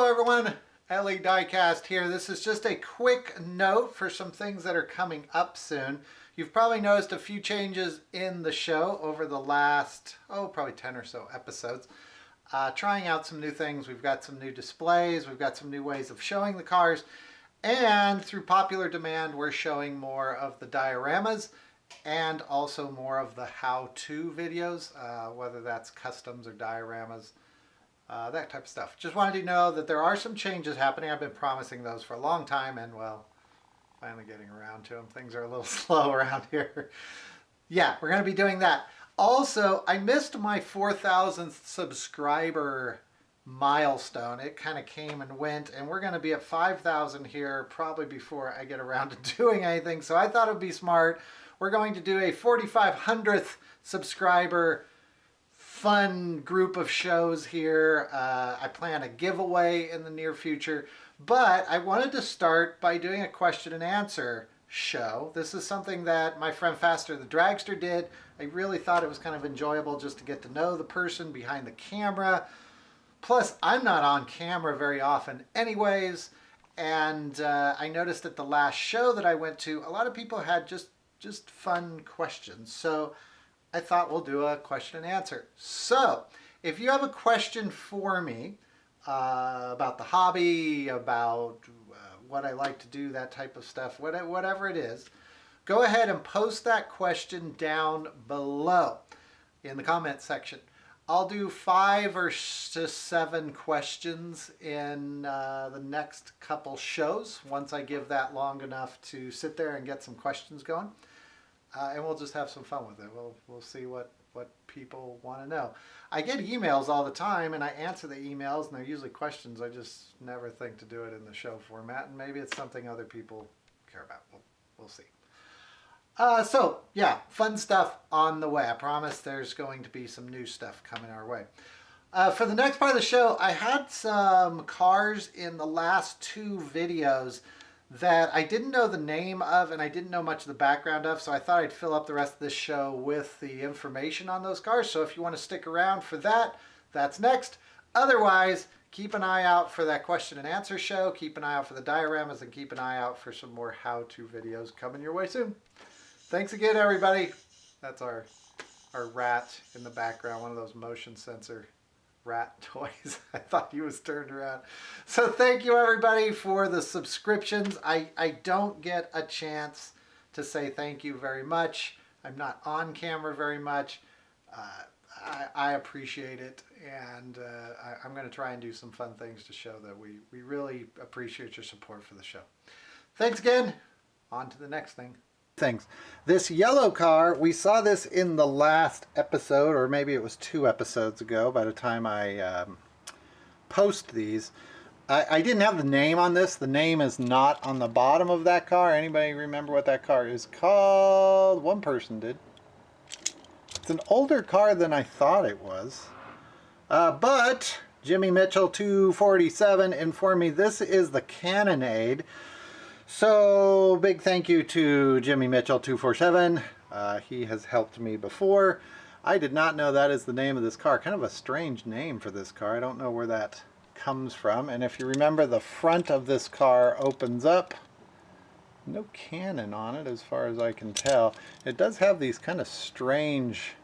Hello everyone, MrLEDiecast here. This is just a quick note for some things that are coming up soon. You've probably noticed a few changes in the show over the last, probably 10 or so episodes. Trying out some new things. We've got some new displays, we've got some new ways of showing the cars, and through popular demand we're showing more of the dioramas and also more of the how-to videos, whether that's customs or dioramas. That type of stuff. Just wanted you to know that there are some changes happening. I've been promising those for a long time, and well, finally getting around to them. Things are a little slow around here. Yeah, we're going to be doing that. Also, I missed my 4,000th subscriber milestone. It kind of came and went, and we're going to be at 5,000 here probably before I get around to doing anything. So I thought it would be smart. We're going to do a 4,500th subscriber fun group of shows here. I plan a giveaway in the near future, but I wanted to start by doing a question and answer show. This is something that my friend Faster the Dragster did. I really thought it was kind of enjoyable just to get to know the person behind the camera. Plus, I'm not on camera very often anyways, and I noticed at the last show that I went to, a lot of people had just fun questions. So I thought we'll do a question and answer. So if you have a question for me about the hobby, about what I like to do, that type of stuff, whatever it is, go ahead and post that question down below in the comment section. I'll do 5 or 7 questions in the next couple shows once I give that long enough to sit there and get some questions going. And we'll just have some fun with it. We'll see what people want to know. I get emails all the time, and I answer the emails, and they're usually questions. I just never think to do it in the show format, and maybe it's something other people care about. We'll see. So, yeah, fun stuff on the way. I promise there's going to be some new stuff coming our way. For the next part of the show, I had some cars in the last 2 videos that I didn't know the name of and I didn't know much of the background of, so I thought I'd fill up the rest of this show with the information on those cars. So if you want to stick around for that, that's next. Otherwise, keep an eye out for that question and answer show, keep an eye out for the dioramas, and keep an eye out for some more how-to videos coming your way soon. Thanks again, everybody. That's our rat in the background, one of those motion sensor rat toys. I thought he was turned around. So thank you everybody for the subscriptions. I don't get a chance to say thank you very much. I'm not on camera very much. I appreciate it, and I'm going to try and do some fun things to show that we really appreciate your support for the show. Thanks again. On to the next thing. This yellow car, we saw this in the last episode, or maybe it was 2 episodes ago by the time I post these. I didn't have the name on this. The name is not on the bottom of that car. Anybody remember what that car is called? One person did. It's an older car than I thought it was. But Jimmy Mitchell 247 informed me this is the Cannonade. So big thank you to Jimmy Mitchell 247. He has helped me before. I did not know that is the name of this car. Kind of a strange name for this car. I don't know where that comes from. And if you remember, the front of this car opens up. No cannon on it as far as I can tell. It does have these kind of strange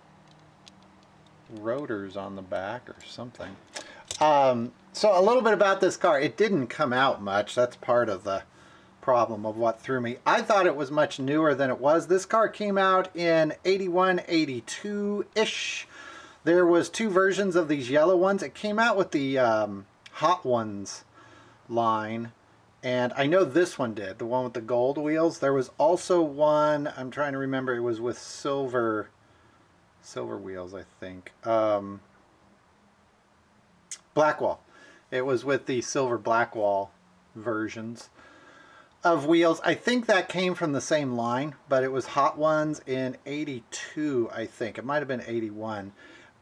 rotors on the back or something. So a little bit about this car. It didn't come out much. That's part of the problem of what threw me. I thought it was much newer than it was. This car came out in 81, 82-ish. There was 2 versions of these yellow ones. It came out with the Hot Ones line, and I know this one did, the one with the gold wheels. There was also one, I'm trying to remember, it was with silver wheels, I think. Blackwall. It was with the silver Blackwall versions of wheels. I think that came from the same line, but it was Hot Ones in 82, I think. It might have been 81.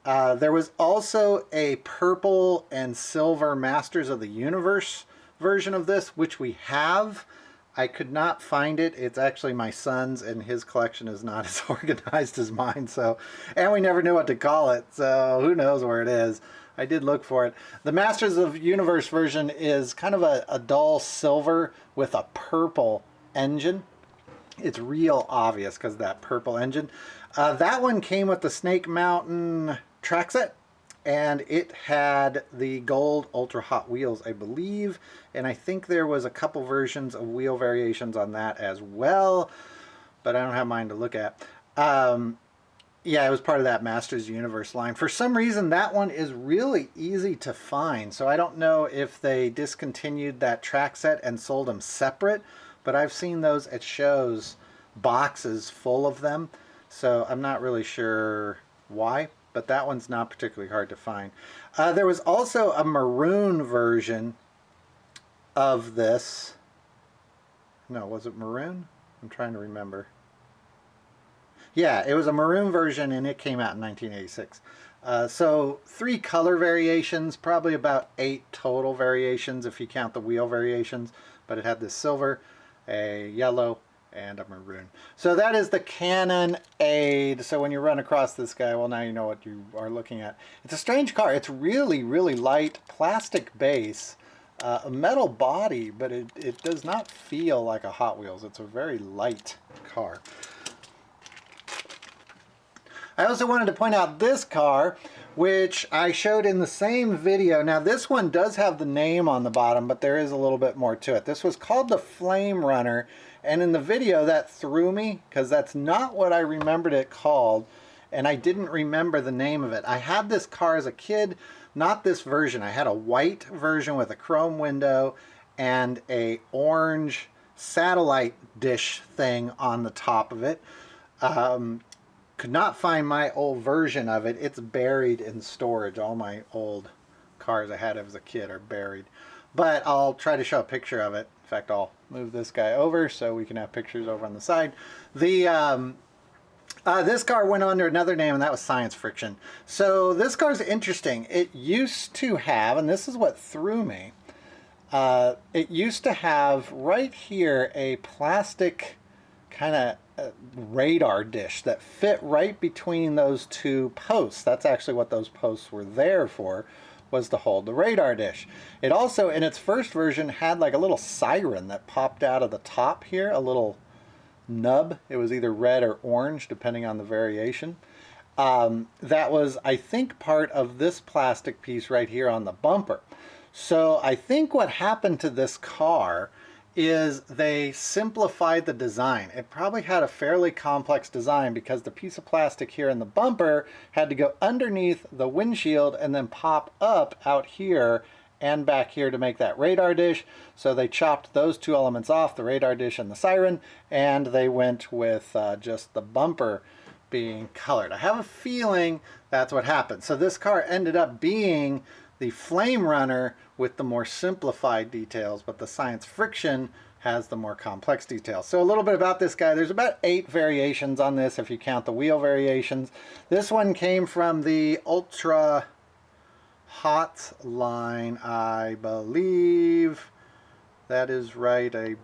There was also a purple and silver Masters of the Universe version of this, which we have. I could not find it. It's actually my son's, and his collection is not as organized as mine. So, and we never knew what to call it, so who knows where it is. I did look for it. The Masters of Universe version is kind of a dull silver with a purple engine. It's real obvious because of that purple engine. That one came with the Snake Mountain track set, and it had the gold Ultra Hot Wheels, I believe, and I think there was a couple versions of wheel variations on that as well, but I don't have mine to look at. Yeah, it was part of that Masters Universe line. For some reason, that one is really easy to find, so I don't know if they discontinued that track set and sold them separate, but I've seen those at shows, boxes full of them, so I'm not really sure why, but that one's not particularly hard to find. There was also a maroon version of this. No, was it maroon? I'm trying to remember. Yeah, it was a maroon version, and it came out in 1986. So 3 color variations, probably about 8 total variations if you count the wheel variations, but it had this silver, a yellow, and a maroon. So that is the Canon Aid. So when you run across this guy, well, now you know what you are looking at. It's a strange car. It's really, really light, plastic base, a metal body, but it does not feel like a Hot Wheels. It's a very light car. I also wanted to point out this car, which I showed in the same video. Now this one does have the name on the bottom, but there is a little bit more to it. This was called the Flame Runner, and in the video that threw me because that's not what I remembered it called, and I didn't remember the name of it. I had this car as a kid, not this version. I had a white version with a chrome window and a orange satellite dish thing on the top of it. Could not find my old version of it. It's buried in storage. All my old cars I had as a kid are buried. But I'll try to show a picture of it. In fact, I'll move this guy over so we can have pictures over on the side. This car went under another name, and that was Science Friction. So this car's interesting. It used to have, and this is what threw me, it used to have right here a plastic kind of radar dish that fit right between those 2 posts. That's actually what those posts were there for, was to hold the radar dish. It also, in its first version, had like a little siren that popped out of the top here, a little nub. It was either red or orange, depending on the variation. That was, I think, part of this plastic piece right here on the bumper. So I think what happened to this car is they simplified the design. It probably had a fairly complex design because the piece of plastic here in the bumper had to go underneath the windshield and then pop up out here and back here to make that radar dish. So they chopped those 2 elements off, the radar dish and the siren, and they went with just the bumper being colored. I have a feeling that's what happened. So this car ended up being the Flame Runner with the more simplified details, but the Science Friction has the more complex details. So a little bit about this guy. There's about 8 variations on this if you count the wheel variations. This one came from the Ultra Hot line, I believe. That is right. I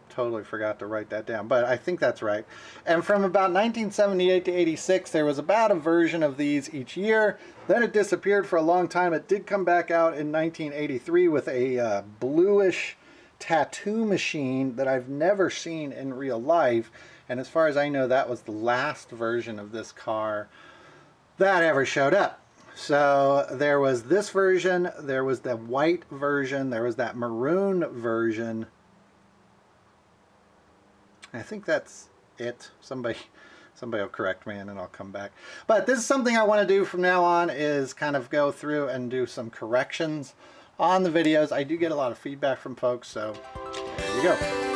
totally forgot to write that down, but I think that's right. And from about 1978 to 86, there was about a version of these each year. Then it disappeared for a long time. It did come back out in 1983 with a bluish tattoo machine that I've never seen in real life. And as far as I know, that was the last version of this car that ever showed up. So there was this version, there was the white version, there was that maroon version. I think that's it. Somebody will correct me and then I'll come back. But this is something I want to do from now on, is kind of go through and do some corrections on the videos. I do get a lot of feedback from folks, so there you go.